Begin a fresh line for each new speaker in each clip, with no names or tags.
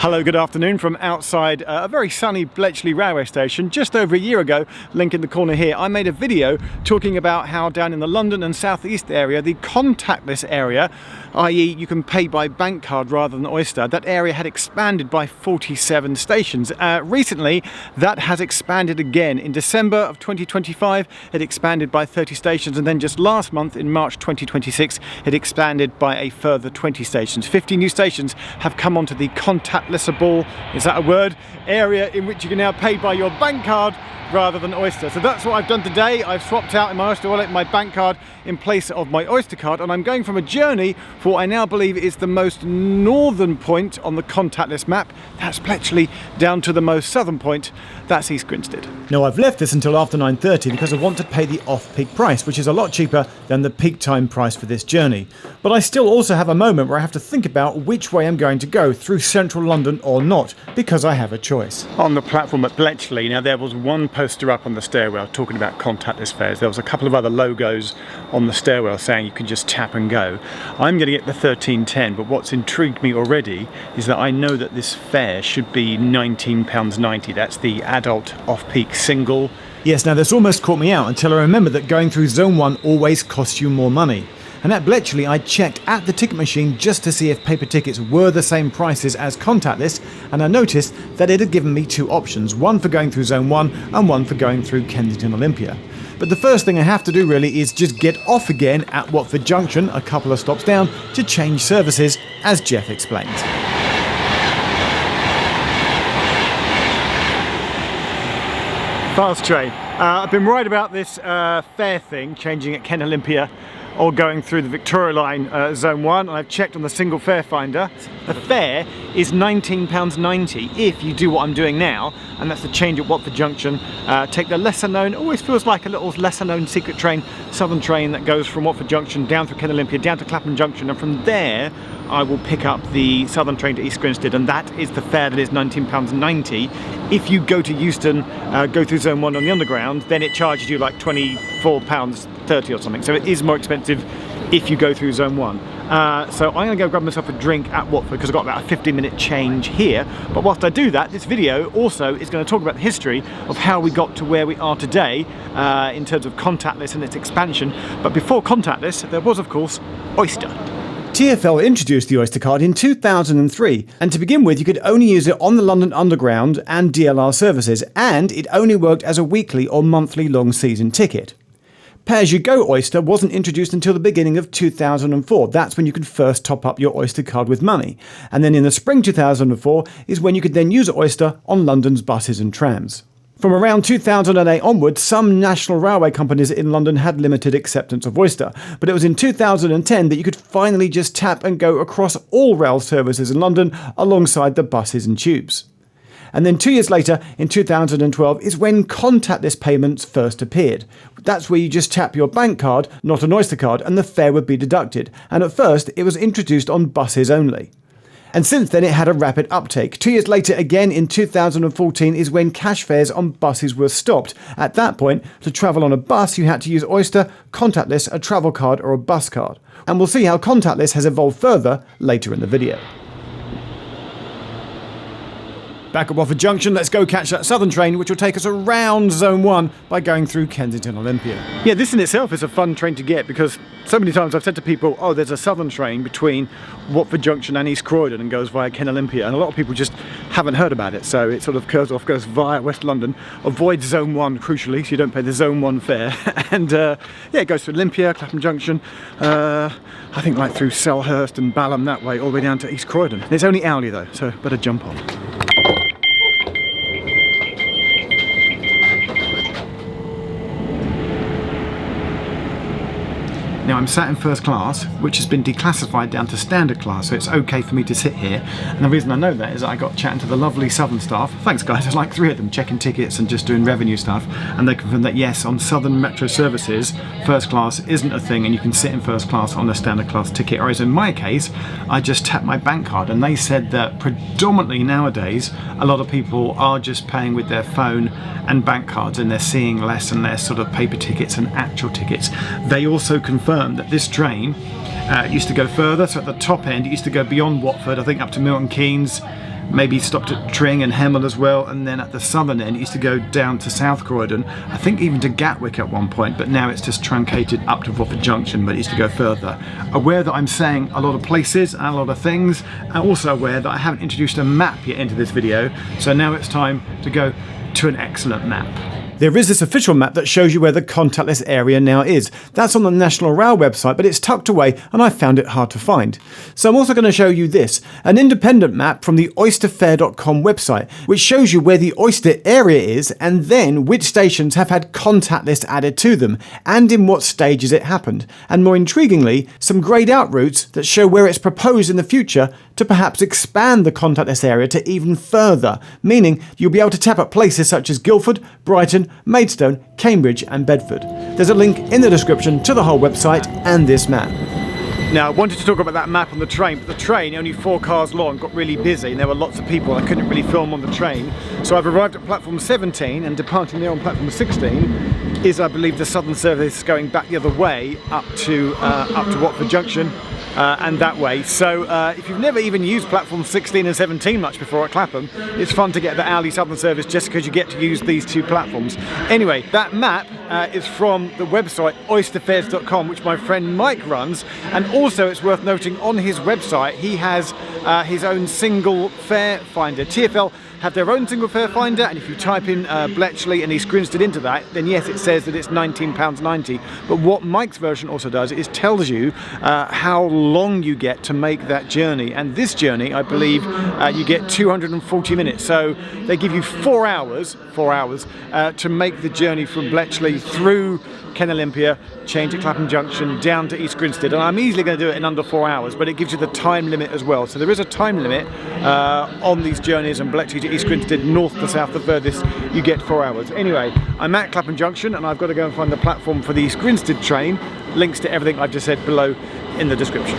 Hello, good afternoon from outside a very sunny Bletchley railway station. Just over a year ago, link in the corner here, I made a video talking about how down in the London and South East area, the contactless area, i.e. you can pay by bank card rather than Oyster, that area had expanded by 47 stations. Recently, that has expanded again. In December of 2025, it expanded by 30 stations, and then just last month, in March 2026, it expanded by a further 20 stations. 50 new stations have come onto the contactless, is that a word, area in which you can now pay by your bank card rather than Oyster. So that's what I've done today. I've swapped out in my Oyster wallet my bank card in place of my Oyster card, and I'm going from a journey for what I now believe is the most northern point on the contactless map. That's Bletchley, down to the most southern point. That's East Grinstead. Now, I've left this until after 9:30 because I want to pay the off-peak price, which is a lot cheaper than the peak time price for this journey. But I still also have a moment where I have to think about which way I'm going to go, through central London or not, because I have a choice. On the platform at Bletchley, now there was one poster up on the stairwell talking about contactless fares. There was a couple of other logos on the stairwell saying you can just tap and go. I'm going to get the 1310, but what's intrigued me already is that I know that this fare should be £19.90. That's the adult off-peak single. Yes, now this almost caught me out until I remembered that going through Zone 1 always costs you more money. And at Bletchley, I checked at the ticket machine just to see if paper tickets were the same prices as contactless, and I noticed that it had given me two options, one for going through Zone 1 and one for going through Kensington Olympia. But the first thing I have to do really is just get off again at Watford Junction, a couple of stops down, to change services, as Geoff explained. Fast train. I've been right about this fare thing, changing at Ken Olympia or going through the Victoria Line Zone 1, and I've checked on the single fare finder. The fare is £19.90 if you do what I'm doing now, and that's the change at Watford Junction. Take the lesser known, always feels like a little lesser known secret train, southern train that goes from Watford Junction down through Ken Olympia, down to Clapham Junction, and from there I will pick up the southern train to East Grinstead, and that is the fare that is £19.90. If you go to Euston, go through Zone 1 on the Underground, then it charges you like £24.30 or something. So it is more expensive if you go through Zone 1. So I'm going to go grab myself a drink at Watford because I've got about a 15-minute change here. But whilst I do that, this video also is going to talk about the history of how we got to where we are today in terms of contactless and its expansion. But before contactless, there was, of course, Oyster. TfL introduced the Oyster card in 2003, and to begin with you could only use it on the London Underground and DLR services, and it only worked as a weekly or monthly long season ticket. Pay-as-you-go Oyster wasn't introduced until the beginning of 2004. That's when you could first top up your Oyster card with money. And then in the spring 2004 is when you could then use Oyster on London's buses and trams. From around 2008 onwards, some national railway companies in London had limited acceptance of Oyster, but it was in 2010 that you could finally just tap and go across all rail services in London alongside the buses and tubes. And then 2 years later, in 2012, is when contactless payments first appeared. That's where you just tap your bank card, not an Oyster card, and the fare would be deducted. And at first, it was introduced on buses only. And since then it had a rapid uptake. 2 years later, again in 2014, is when cash fares on buses were stopped. At that point, to travel on a bus, you had to use Oyster, contactless, a travel card or a bus card. And we'll see how contactless has evolved further later in the video. Back at Watford Junction, let's go catch that southern train, which will take us around Zone 1 by going through Kensington Olympia. Yeah, this in itself is a fun train to get because so many times I've said to people, oh, there's a southern train between Watford Junction and East Croydon and goes via Ken Olympia, and a lot of people just haven't heard about it, so it sort of curves off, goes via West London, avoids Zone 1 crucially, so you don't pay the Zone 1 fare, and yeah, it goes through Olympia, Clapham Junction, I think like through Selhurst and Balham that way, all the way down to East Croydon. And it's only hourly though, so better jump on. Now I'm sat in first class, which has been declassified down to standard class, so it's okay for me to sit here. And the reason I know that is that I got chatting to the lovely Southern staff. Thanks guys, there's like 3 of them checking tickets and just doing revenue stuff. And they confirmed that yes, on Southern Metro services, first class isn't a thing and you can sit in first class on a standard class ticket. Whereas in my case, I just tapped my bank card, and they said that predominantly nowadays, a lot of people are just paying with their phone and bank cards, and they're seeing less and less sort of paper tickets and actual tickets. They also confirmed that this train used to go further, so at the top end it used to go beyond Watford, I think up to Milton Keynes, maybe stopped at Tring and Hemel as well, and then at the southern end it used to go down to South Croydon, I think even to Gatwick at one point, but now it's just truncated up to Watford Junction, but it used to go further. Aware that I'm saying a lot of places and a lot of things, and also aware that I haven't introduced a map yet into this video, so now it's time to go to an excellent map. There is this official map that shows you where the contactless area now is. That's on the National Rail website, but it's tucked away and I found it hard to find. So I'm also going to show you this, an independent map from the oysterfair.com website, which shows you where the Oyster area is and then which stations have had contactless added to them and in what stages it happened. And more intriguingly, some greyed out routes that show where it's proposed in the future to perhaps expand the contactless area to even further, meaning you'll be able to tap at places such as Guildford, Brighton, Maidstone, Cambridge and Bedford. There's a link in the description to the whole website and this map. Now, I wanted to talk about that map on the train, but the train, only 4 cars long, got really busy and there were lots of people and I couldn't really film on the train. So I've arrived at platform 17 and departing there on platform 16 is, I believe, the Southern service going back the other way up to Watford Junction. And that way. So if you've never even used platform 16 and 17 much before at Clapham, it's fun to get the hourly Southern service just because you get to use these 2 platforms. Anyway, that map is from the website oysterfairs.com, which my friend Mike runs, and also it's worth noting on his website he has his own single fare finder. TfL have their own single fare finder, and if you type in Bletchley and East Grinstead into that, then yes, it says that it's £19.90. But what Mike's version also does is tells you how long you get to make that journey. And this journey, I believe, you get 240 minutes. So they give you 4 hours to make the journey from Bletchley through Ken Olympia, change at Clapham Junction, down to East Grinstead, and I'm easily going to do it in under 4 hours, but it gives you the time limit as well. So there is a time limit on these journeys, and Bletchley to East Grinstead, north to south, the furthest, you get 4 hours. Anyway, I'm at Clapham Junction and I've got to go and find the platform for the East Grinstead train. Links to everything I've just said below in the description.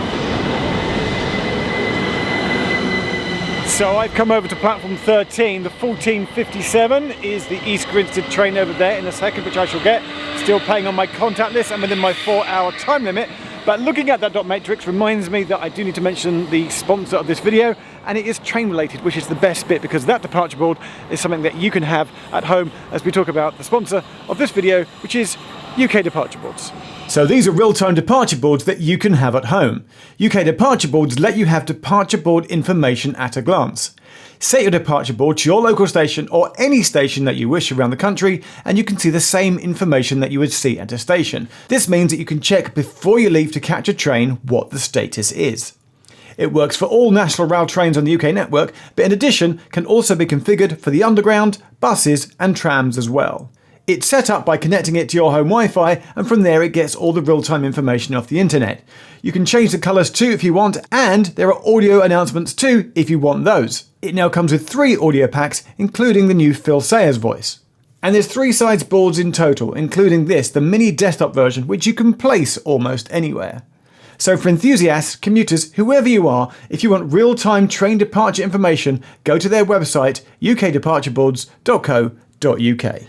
So I've come over to platform 13, the 1457 is the East Grinstead train over there in a second, which I shall get. Still paying on my Contactless and within my 4-hour time limit. But looking at that dot matrix reminds me that I do need to mention the sponsor of this video, and it is train related, which is the best bit because that departure board is something that you can have at home as we talk about the sponsor of this video, which is UK Departure Boards. So these are real-time departure boards that you can have at home. UK Departure Boards let you have departure board information at a glance. Set your departure board to your local station or any station that you wish around the country, and you can see the same information that you would see at a station. This means that you can check before you leave to catch a train what the status is. It works for all National Rail trains on the UK network, but in addition can also be configured for the Underground, buses and trams as well. It's set up by connecting it to your home Wi-Fi, and from there it gets all the real-time information off the internet. You can change the colours too if you want, and there are audio announcements too if you want those. It now comes with 3 audio packs, including the new Phil Sayers voice. And there's 3 size boards in total, including this, the mini desktop version, which you can place almost anywhere. So for enthusiasts, commuters, whoever you are, if you want real-time train departure information, go to their website, ukdepartureboards.co.uk.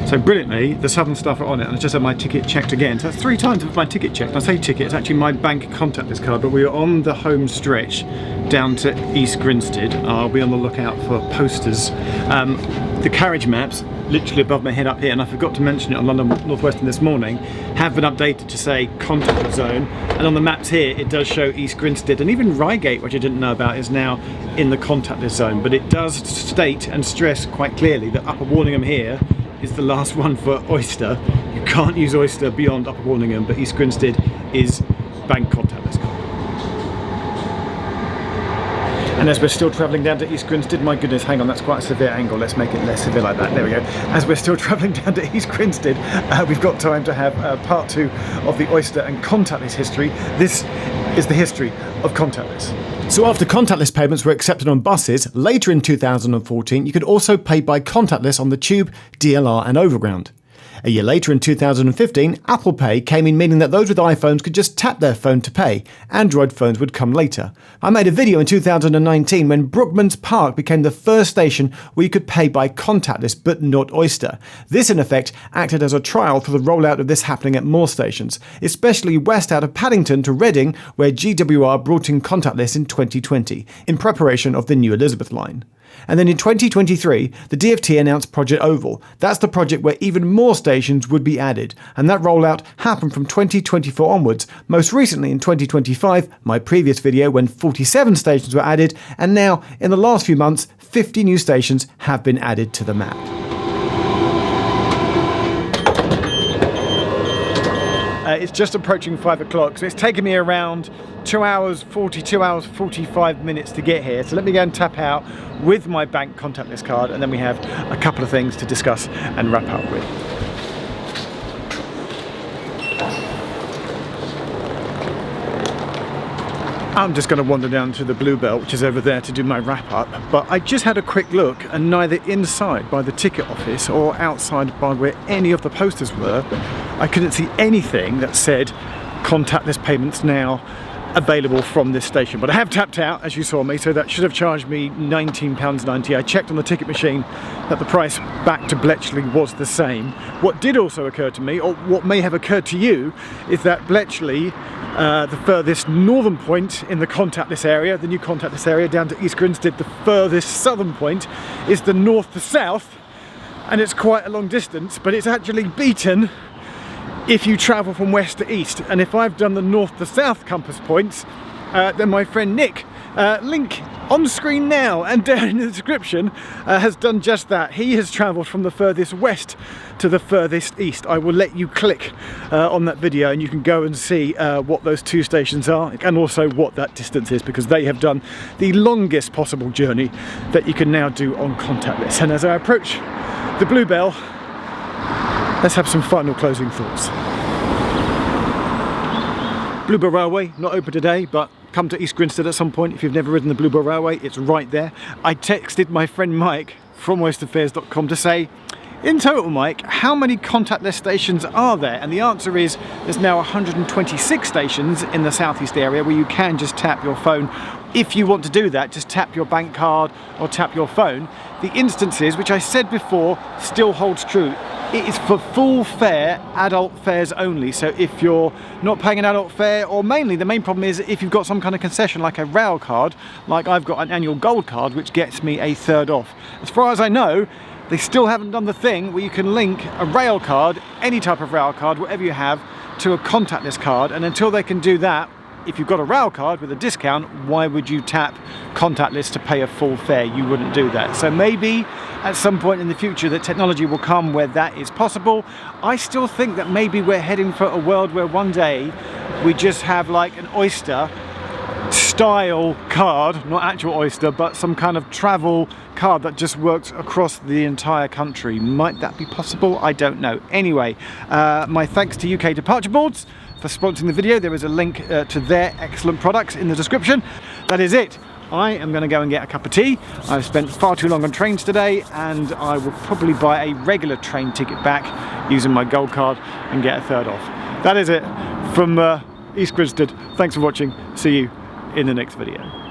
So brilliantly, the Southern stuff are on it, and I just had my ticket checked again. So that's 3 times with my ticket checked. I say ticket, it's actually my bank contactless card, but we are on the home stretch down to East Grinstead. I'll be on the lookout for posters. The carriage maps, literally above my head up here, and I forgot to mention it on London North Western this morning, have been updated to say contactless zone, and on the maps here it does show East Grinstead, and even Reigate, which I didn't know about, is now in the contactless zone, but it does state and stress quite clearly that Upper Warningham here is the last one for Oyster. You can't use Oyster beyond Upper Warningham, but East Grinstead is bank contactless. And as we're still travelling down to East Grinstead, my goodness, hang on, that's quite a severe angle, let's make it less severe like that, there we go. As we're still travelling down to East Grinstead, we've got time to have part 2 of the Oyster and Contactless history. This is the history of contactless. So after contactless payments were accepted on buses, later in 2014 you could also pay by contactless on the Tube, DLR and Overground. A year later, in 2015, Apple Pay came in, meaning that those with iPhones could just tap their phone to pay. Android phones would come later. I made a video in 2019 when Brookman's Park became the first station where you could pay by contactless, but not Oyster. This, in effect, acted as a trial for the rollout of this happening at more stations, especially west out of Paddington to Reading, where GWR brought in contactless in 2020, in preparation of the new Elizabeth line. And then in 2023, the DfT announced Project Oval. That's the project where even more stations would be added, and that rollout happened from 2024 onwards, most recently in 2025, my previous video, when 47 stations were added, and now, in the last few months, 50 new stations have been added to the map. It's just approaching 5 o'clock, so it's taken me around 2 hours 45 minutes to get here. So let me go and tap out with my bank contactless card, and then we have a couple of things to discuss and wrap up with. I'm just going to wander down to the Bluebell, which is over there, to do my wrap up, but I just had a quick look, and neither inside by the ticket office or outside by where any of the posters were, I couldn't see anything that said contactless payments now available from this station. But I have tapped out, as you saw me, so that should have charged me £19.90. I checked on the ticket machine that the price back to Bletchley was the same. What did also occur to me, or what may have occurred to you, is that Bletchley, the furthest northern point in the contactless area, the new contactless area down to East Grinstead, the furthest southern point is the north to south, and it's quite a long distance, but it's actually beaten if you travel from west to east. And if I've done the north to south compass points, then my friend Nick, link on screen now and down in the description, has done just that. He has travelled from the furthest west to the furthest east. I will let you click on that video and you can go and see what those two stations are, and also what that distance is, because they have done the longest possible journey that you can now do on contactless. And as I approach the Bluebell, let's have some final closing thoughts. Bluebell Railway, not open today, but come to East Grinstead at some point if you've never ridden the Bluebell Railway. It's right there. I texted my friend Mike from oysterfairs.com to say, in total, Mike, how many contactless stations are there? And the answer is there's now 126 stations in the southeast area where you can just tap your phone. If you want to do that, just tap your bank card or tap your phone. The instances, which I said before, still holds true. It is for full fare, adult fares only. So if you're not paying an adult fare, or mainly the main problem is if you've got some kind of concession like a rail card, like I've got an annual gold card, which gets me a third off. As far as I know, they still haven't done the thing where you can link a rail card, any type of rail card, whatever you have, to a contactless card. And until they can do that, if you've got a rail card with a discount, why would you tap contactless to pay a full fare? You wouldn't do that. So maybe at some point in the future that technology will come where that is possible. I still think that maybe we're heading for a world where one day we just have like an Oyster style card, not actual Oyster, but some kind of travel card that just works across the entire country. Might that be possible? I don't know. Anyway, my thanks to UK Departure Boards for sponsoring the video. There is a link to their excellent products in the description. That is it. I am going to go and get a cup of tea. I've spent far too long on trains today, and I will probably buy a regular train ticket back using my gold card and get a third off. That is it from East Grinstead. Thanks for watching. See you in the next video.